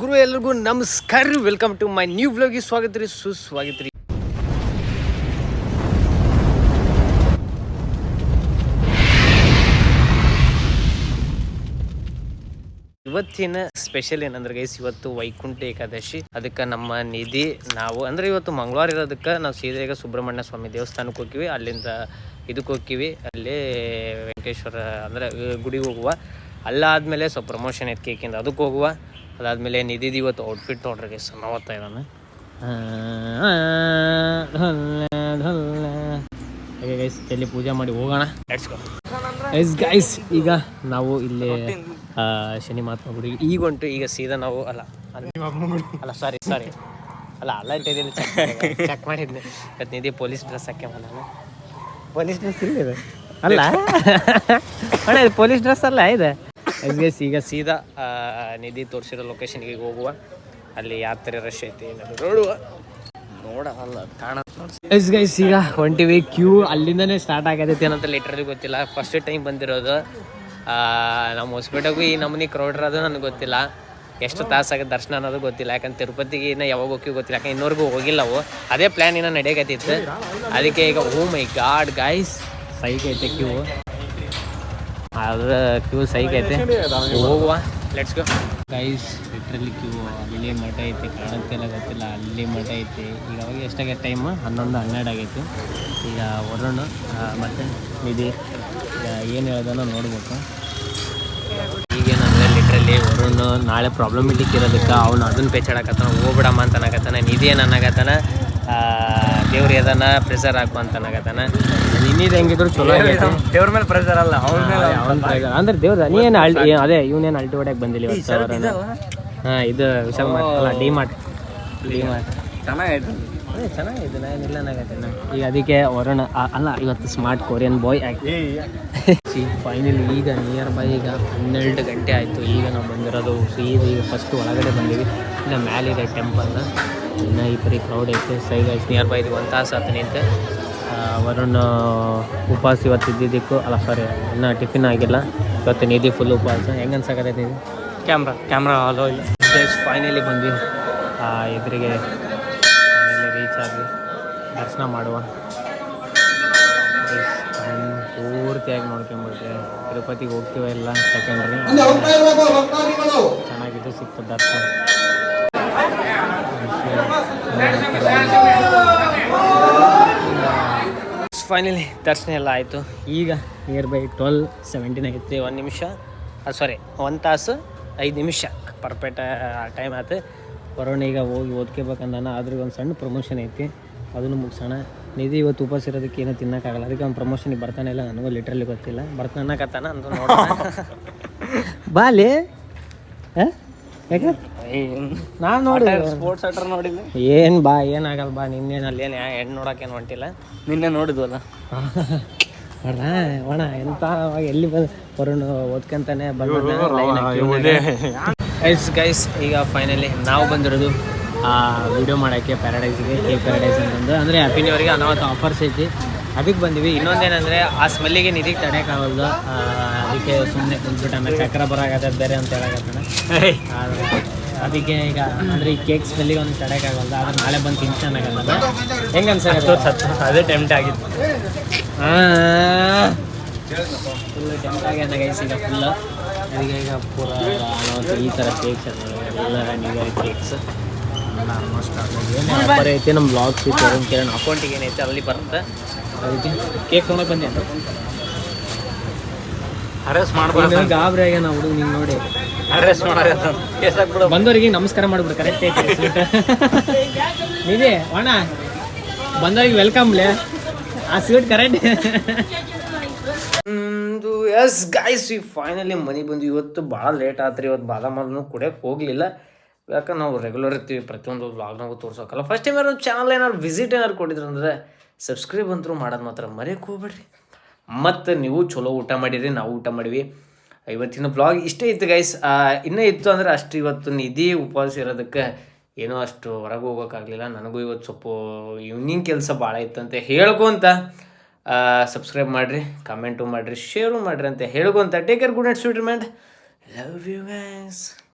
ಗುರು ಎಲ್ರಿಗೂ ನಮಸ್ಕಾರ. Welcome to my new ವ್ಲಾಗಿಗೆ ಸ್ವಾಗತ ರೀ, ಸುಸ್ವಾಗತ ರೀ. ಇವತ್ತಿನ ಸ್ಪೆಷಲ್ ಏನಂದ್ರೆ ಗೈಸ್, ಇವತ್ತು ವೈಕುಂಠ ಏಕಾದಶಿ. ಅದಕ್ಕೆ ನಮ್ಮ ನಿಧಿ ನಾವು ಅಂದ್ರೆ ಇವತ್ತು ಮಂಗಳವಾರ ಇರೋದಕ್ಕೆ ನಾವು ಸೀದಾ ಈಗ ಸುಬ್ರಹ್ಮಣ್ಯ ಸ್ವಾಮಿ ದೇವಸ್ಥಾನಕ್ಕೆ ಹೋಗ್ತೀವಿ. ಅಲ್ಲಿಂದ ಇದಕ್ಕೆ ಹೋಗ್ತೀವಿ, ಅಲ್ಲೇ ವೆಂಕಟೇಶ್ವರ ಅಂದ್ರೆ ಗುಡಿಗೆ ಹೋಗುವ. ಅಲ್ಲಾದ್ಮೇಲೆ ಸ್ವಲ್ಪ ಪ್ರಮೋಷನ್ ಐತೆ ಕೇಕಿಂದ, ಅದಕ್ಕೆ ಹೋಗುವ. ಅದಾದ್ಮೇಲೆ ನಿಧಿದು ಇವತ್ತು ಔಟ್ಫಿಟ್ ನೋಡ್ರಿ ಗೈಸ್, ನವತ್ತ ಇದ್ದಾನೆ. ಹಾಗೆ ಗೈಸ್ ಎಲ್ಲಿ ಪೂಜೆ ಮಾಡಿ ಹೋಗೋಣ. ಗೈಸ್ ಈಗ ನಾವು ಇಲ್ಲಿ ಶನಿ ಮಹಾತ್ಮ ಗುಡಿ ಈಗ ಹೊಂಟು. ಈಗ ಸೀದಾ ನಾವು ಅಲ್ಲ ಸಾರಿ ಅಲ್ಲ ಇಂಟಿದ್ದೀನಿ, ಚೆಕ್ ಮಾಡಿದ್ನಿ. ಇವತ್ತು ನಿಧಿ ಪೊಲೀಸ್ ಡ್ರೆಸ್ ಹಾಕ್ಯ ನಾನು. ಪೊಲೀಸ್ ಡ್ರೆಸ್ ಇಲ್ಲ ಅಲ್ಲ ಅಣ್ಣ, ಇದು ಪೊಲೀಸ್ ಡ್ರೆಸ್ ಅಲ್ಲ ಇದೆ. ಗೈಸ್ ಈಗ ಸೀದಾ ನಿಧಿ ತೋರಿಸಿರೋ ಲೊಕೇಶನ್ಗೆ ಹೋಗುವ. ಅಲ್ಲಿ ಯಾವ ಥರ ರಶ್ ಐತಿ ನೋಡುವ. ನೋಡಲ್ಲ ಗೈಸ್ ಈಗ ಹೊಂಟಿವಿ. ಕ್ಯೂ ಅಲ್ಲಿಂದನೇ ಸ್ಟಾರ್ಟ್ ಆಗೈತಿ ಏನಂತ ಲಿಟ್ರಲಿ ಗೊತ್ತಿಲ್ಲ. ಫಸ್ಟ್ ಟೈಮ್ ಬಂದಿರೋದು ನಮ್ಮ ಹೊಸಪೇಟೆಗೂ ಈ ನಮೂನಿ ಕ್ರೌಡ್ ಇರೋದು ನನಗೆ ಗೊತ್ತಿಲ್ಲ. ಎಷ್ಟು ತಾಸಾಗುತ್ತೆ ದರ್ಶನ ಅನ್ನೋದು ಗೊತ್ತಿಲ್ಲ. ಯಾಕಂದ್ರೆ ತಿರುಪತಿಗೆ ಇನ್ನೂ ಯಾವಾಗ ಹೋಗಿ ಗೊತ್ತಿಲ್ಲ, ಯಾಕಂದ್ರೆ ಇನ್ನೂರ್ಗೂ ಹೋಗಿಲ್ಲವು. ಅದೇ ಪ್ಲ್ಯಾನ್ ಇನ್ನೂ ನಡೆಯಕತ್ತಿತ್ತು. ಅದಕ್ಕೆ ಈಗ ಓ ಮೈ ಗಾಡ್ ಗೈಸ್, ಸೈಕ್ ಐತೆ ಕ್ಯೂ. ಅದ್ರ ಕ್ಯೂ ಸೈಕ್ ಐತೆ, ಹೋಗುವ. Let's go guys. Literally queue ಅಲ್ಲಿ ಮಠ ಐತಿ, ಕಾಣುತ್ತೆಲ್ಲ ಗೊತ್ತಿಲ್ಲ. ಅಲ್ಲಿ ಮಠ ಐತಿ. ಈಗ ಅವಾಗ ಎಷ್ಟಾಗೈತೆ ಟೈಮ್? 11-12 ಆಗೈತಿ. ಈಗ ವರುಣ್ ಮತ್ತು ನಿಧಿ ಏನು ಹೇಳ್ದಾನೋ ನೋಡ್ಬೇಕು. ಈಗೇನಂದರೆ ಲಿಟ್ರಲಿ ವರುಣ್ ನಾಳೆ ಪ್ರಾಬ್ಲಮೆಟಿಕ್ ಇರೋದಕ್ಕೆ ಅವ್ನು ಅದನ್ನು ಪೇಚಾಡಕತ್ತಾನ, ಹೋಗ್ಬಿಡಮ್ಮ ಅಂತ ಅನ್ನಕತ್ತಾನ. ನಿಧಿ ಏನು ಅನ್ನಕತ್ತಾನ, ದೇವ್ರು ಎದನ್ನ ಪ್ರೆಷರ್ ಹಾಕು ಅಂತ ಅನ್ನಕತ್ತಾನ. ಇನ್ನಿದು ಹೆಂಗಿದ್ರು ಚಲೋ ಆಗೈತೆ. ದೇವ್ರ ಮೇಲೆ ಪ್ರೆಷರ್ ಅಲ್ಲ, ಅವ್ನ ಮೇಲೆ ಅವ್ನ ಪ್ರೆಷರ್ ಅಂದ್ರೆ ದೇವ್ರ. ನೀನು ಅದೇ ಇವನೇನು ಅಲ್ಟಿ ಹೊಡ್ಯಾಕೆ ಬಂದಿಲ್ಲ ಇವತ್ತು. ಹಾಂ, ಇದು ವಿಶಾಲ್ ಮಾರ್ಟ್ ಅಲ್ಲ, ಡಿ ಮಾರ್ಟ್ ಚೆನ್ನಾಗೈತೆ. ಅದೇ ಚೆನ್ನಾಗಿದೆ, ಏನಿಲ್ಲ ಅನ್ನಕತ್ತೆ. ಈಗ ಅದಕ್ಕೆ ವರುಣ ಅಲ್ಲ ಇವತ್ತು ಸ್ಮಾರ್ಟ್ ಕೊರಿಯನ್ ಬಾಯ್ ಆಗಿ ಫೈನಲಿ ಈಗ ನಿಯರ್ ಬೈ ಈಗ 12 ಗಂಟೆ ಆಯಿತು. ಈಗ ನಾವು ಬಂದಿರೋದು ಸೀದಾ ಈಗ ಫಸ್ಟ್ ಒಳಗಡೆ ಬಂದೀವಿ. ಇನ್ನು ಮ್ಯಾಲಿದೆ ಟೆಂಪಲ್. ಇನ್ನು ಈ ಪರಿ ಕ್ರೌಡ್ ಐತೆ. ಸೈಗೈಸ್ ನಿಯರ್ ಬೈ ಇದು 1 ತಾಸು ಆತ ನಿಂತು. ವರುಣ್ ಉಪವಾಸ ಇವತ್ತು ಇದ್ದಿದ್ದಕ್ಕೂ ಅಲ್ಲ ಸಾರಿ, ಇನ್ನೂ ಟಿಫಿನ್ ಆಗಿಲ್ಲ. ಇವತ್ತು ನಿಧಿ ಫುಲ್ ಉಪವಾಸ. ಹೆಂಗೆ ಅನ್ಸಕತ್ತೈತಿ ಇದು? ಕ್ಯಾಮ್ರಾ ಹಾಲೋ ಇಲ್ಲ. ಫೈನಲಿ ಬಂದ್ವಿ ಎದುರಿಗೆ. ಫೈನಲಿ ರೀಚ್ ಆದ್ವಿ, ದರ್ಶನ ಮಾಡುವ. ಪೂರ್ತಿಯಾಗಿ ನೋಡ್ಕೊಂಬಿಟ್ರೆ ತಿರುಪತಿಗೆ ಹೋಗ್ತೀವ ಇಲ್ಲ ಸೆಕೆಂಡ್ರಿ. ಚೆನ್ನಾಗಿದ್ದು ಸಿಕ್ತು ದರ್ಶನ. ಫೈನಲಿ ದರ್ಶನ ಎಲ್ಲ ಆಯಿತು. ಈಗ ನಿಯರ್ ಬೈ 12:17 ಆಗೈತಿ. 1 ನಿಮಿಷ ಸಾರಿ 1 ತಾಸು 5 ನಿಮಿಷ ಪರ್ಫೆಕ್ಟ್ ಟೈಮ್ ಆಯ್ತು. ವರುಣ್ ಈಗ ಹೋಗಿ ಓದ್ಕೋಬೇಕಂದಾನ. ಆದ್ರೂ ಒಂದು ಸಣ್ಣ ಪ್ರಮೋಷನ್ ಐತಿ, ಅದನ್ನು ಮುಗಿಸೋಣ. ನಿಧಿ ಇವತ್ತು ಉಪವಾಸ ಇರೋದಕ್ಕೆ ಏನೂ ತಿನ್ನೋಕ್ಕಾಗಲ್ಲ. ಅದಕ್ಕೆ ಅವ್ನು ಪ್ರಮೋಷನ್ಗೆ ಬರ್ತಾನೆ ಇಲ್ಲ, ನನಗೂ ಲಿಟ್ರಲಿ ಗೊತ್ತಿಲ್ಲ. ಬರ್ತಾನೆ ಅನ್ನಕತ್ತಾನ ಅಂತ ನೋಡೋಣ. ಬಾಲಿ ಯಾಕೆ ನಾನು ನೋಡಿ ಸ್ಪೋರ್ಟ್ಸ್ ಆಟರ್ ನೋಡಿದ್ವಿ. ಏನು ಬಾ ಏನಾಗಲ್ಲ ಬಾ. ನಿನ್ನೇನು ಅಲ್ಲೇನು ಹೆಣ್ಣು ನೋಡೋಕೇನು ಹೊಂಟಿಲ್ಲ. ನಿನ್ನೆ ನೋಡಿದ್ವಲ್ಲ ಒಣ ಎಂತ ಎಲ್ಲಿ ಬಂದು ವರುಣ್ ಓದ್ಕೊಂತಾನೆ ಗೈಸ್. ಈಗ ಫೈನಲಿ ನಾವು ಬಂದಿರೋದು ವಿಡಿಯೋ ಮಾಡೋಕ್ಕೆ ಪ್ಯಾರಡೈಸ್ಗೆ. ಕೇಕ್ ಪ್ಯಾರಡೈಸ್ ಅಂತಂದು ಅಂದರೆ ಹ್ಯಾಪಿ ನ್ಯೂ ಇಯರ್ಗೆ ಅನಾವತ್ತು ಆಫರ್ಸ್ ಐತಿ, ಅದಕ್ಕೆ ಬಂದೀವಿ. ಇನ್ನೊಂದೇನೆಂದರೆ ಆ ಸ್ಮೆಲ್ಲಿಗೆ ನಿಧಿಗೆ ತಡೆಯೋಕ್ಕಾಗಲ್ದು. ಅದಕ್ಕೆ ಸುಮ್ಮನೆ ಕುಂತ್ಬಿಟ್ಟು ಆಮೇಲೆ ಚಕ್ರ ಬರಾಗತ್ತದ ಬೇರೆ ಅಂತ ಹೇಳಕತ್ತಾನೆ. ಅದಕ್ಕೆ ಈಗ ಅಂದರೆ ಈ ಕೇಕ್ ಸ್ಮೆಲ್ಲಿಗೆ ಒಂದು ತಡೆಯೋಕ್ಕಾಗಲ್ದು. ಆದ್ರೆ ನಾಳೆ ಬಂದು ತಿನ್ಸೋಣಾಗಲ್ಲ. ಹೆಂಗೆ ಅನ್ಸತ್ತೆ? ಅದೇ ಟೆಂಪ್ಟ್ ಆಗಿತ್ತು. ಫುಲ್ ಟೆಂಪ್ಟ್ ಆಗ್ಯಾನ ಗೈಸ್ ಈಗ ಫುಲ್ಲು. ಅದಕ್ಕೆ ಈಗ ಪೂರ ಈ ಥರ ಕೇಕ್ಸ್ ಎಲ್ಲ ನ್ಯೂ ಇಯರ್ ಕೇಕ್ಸ್ ಎಲ್ಲ ಆಲ್ಮೋಸ್ಟ್ ಏನು ಆಫರ್ ಐತೆ. ನಮ್ಮ ಬ್ಲಾಗ್ಸ್ ಐತೆ, ಕೇಳೋಣ ಅಕೌಂಟಿಗೆ ಏನೈತೆ ಅಲ್ಲಿ ಬರುತ್ತೆ. ಅದಕ್ಕೆ ಕೇಕ್ ತೊಗೊಂಡು ಬಂದೆ ಅಂತ ಅರೆಸ್ಟ್ ಮಾಡ್ಬೋದು. ಗಾಬರಿ ಆಗ್ಯ ನಾವು ಹುಡುಗ ನಿಂಗೆ ನೋಡಿ. ಅರೆಸ್ಟ್ ಮಾಡೋದು ಬಂದವರಿಗೆ ನಮಸ್ಕಾರ ಮಾಡ್ಬಿಡು. ಕರೆಕ್ಟ್ ಐತೆ ಸ್ವೀಟ್ ನಿಧಿ ಅಣ್ಣ, ಬಂದವರಿಗೆ ವೆಲ್ಕಮ್ಲೆ ಆ ಸ್ವೀಟ್ ಕರೆಕ್ಟ್. ಎಸ್ ಗೈಸ್, ಈ ಫೈನಲಿ ಮನೆಗೆ ಬಂದು. ಇವತ್ತು ಭಾಳ ಲೇಟ್ ಆತ್ರಿ. ಇವತ್ತು ಬಾದಾಮನ್ನು ಕುಡಿಯೋಕೆ ಹೋಗಲಿಲ್ಲ, ಯಾಕಂದ್ರೆ ನಾವು ರೆಗ್ಯುಲರ್ ಇರ್ತೀವಿ, ಪ್ರತಿಯೊಂದು ವ್ಲಾಗ್ನಾಗೂ ತೋರ್ಸೋಕ್ಕಲ್ಲ. ಫಸ್ಟ್ ಟೈಮ್ ಯಾರು ಚಾನಲ್ ಏನಾದ್ರು ವಿಸಿಟ್ ಏನಾದ್ರು ಕೊಟ್ಟಿದ್ರು ಅಂದರೆ ಸಬ್ಸ್ಕ್ರೈಬ್ ಅಂತೂ ಮಾಡೋದು ಮಾತ್ರ ಮರೆಯೋಕೆ ಹೋಗ್ಬೇಡ್ರಿ. ಮತ್ತು ನೀವು ಚಲೋ ಊಟ ಮಾಡಿರಿ, ನಾವು ಊಟ ಮಾಡಿವಿ. ಇವತ್ತಿನ ವ್ಲಾಗ್ ಇಷ್ಟೇ ಇತ್ತು ಗೈಸ್. ಇನ್ನೂ ಇತ್ತು ಅಂದರೆ ಅಷ್ಟು. ಇವತ್ತು ನಿಧಿ ಉಪವಾಸ ಇರೋದಕ್ಕೆ ಏನೋ ಅಷ್ಟು ಹೊರಗೆ ಹೋಗೋಕ್ಕಾಗಲಿಲ್ಲ. ನನಗೂ ಇವತ್ತು ಸ್ವಲ್ಪ ಈವ್ನಿಂಗ್ ಕೆಲಸ ಭಾಳ ಇತ್ತಂತ ಹೇಳ್ಕೊಂತ ಸಬ್ಸ್ಕ್ರೈಬ್ ಮಾಡಿರಿ, ಕಮೆಂಟು ಮಾಡಿರಿ, ಶೇರು ಮಾಡಿರಿ ಅಂತ ಹೇಳ್ಕೊಂತ take care, good night, sweet remind, love you guys.